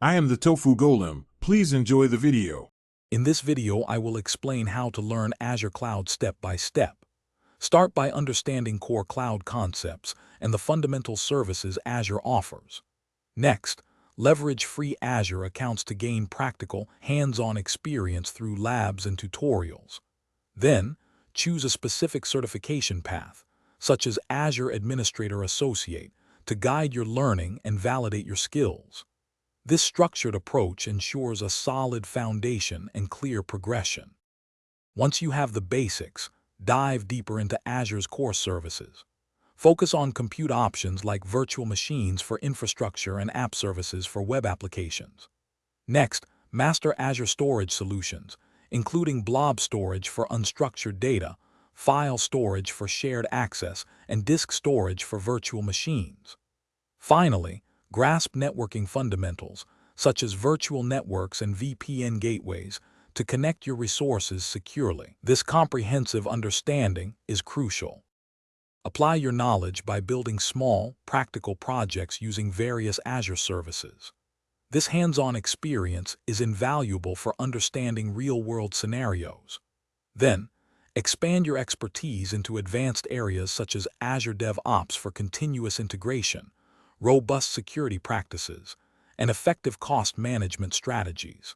I am the Tofu Golem. Please enjoy the video. In this video, I will explain how to learn Azure Cloud step by step. Start by understanding core cloud concepts and the fundamental services Azure offers. Next, leverage free Azure accounts to gain practical, hands-on experience through labs and tutorials. Then, choose a specific certification path, such as Azure Administrator Associate, to guide your learning and validate your skills. This structured approach ensures a solid foundation and clear progression. Once you have the basics, dive deeper into Azure's core services. Focus on compute options like virtual machines for infrastructure and app services for web applications. Next, master Azure storage solutions, including blob storage for unstructured data, file storage for shared access, and disk storage for virtual machines. Finally, grasp networking fundamentals, such as virtual networks and VPN gateways, to connect your resources securely. This comprehensive understanding is crucial. Apply your knowledge by building small, practical projects using various Azure services. This hands-on experience is invaluable for understanding real-world scenarios. Then, expand your expertise into advanced areas such as Azure DevOps for continuous integration, robust security practices, and effective cost management strategies.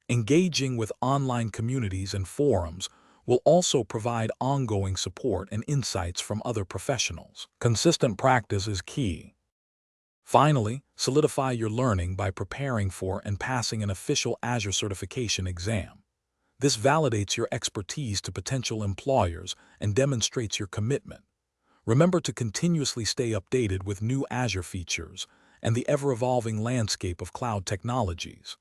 Engaging with online communities and forums will also provide ongoing support and insights from other professionals. Consistent practice is key. Finally, solidify your learning by preparing for and passing an official Azure certification exam. This validates your expertise to potential employers and demonstrates your commitment. Remember to continuously stay updated with new Azure features and the ever-evolving landscape of cloud technologies.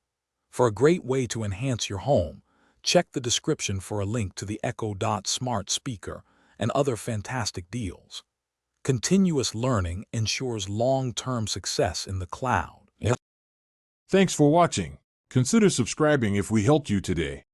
For a great way to enhance your home, check the description for a link to the Echo Dot smart speaker and other fantastic deals. Continuous learning ensures long-term success in the cloud. Thanks for watching. Consider subscribing if we helped you today.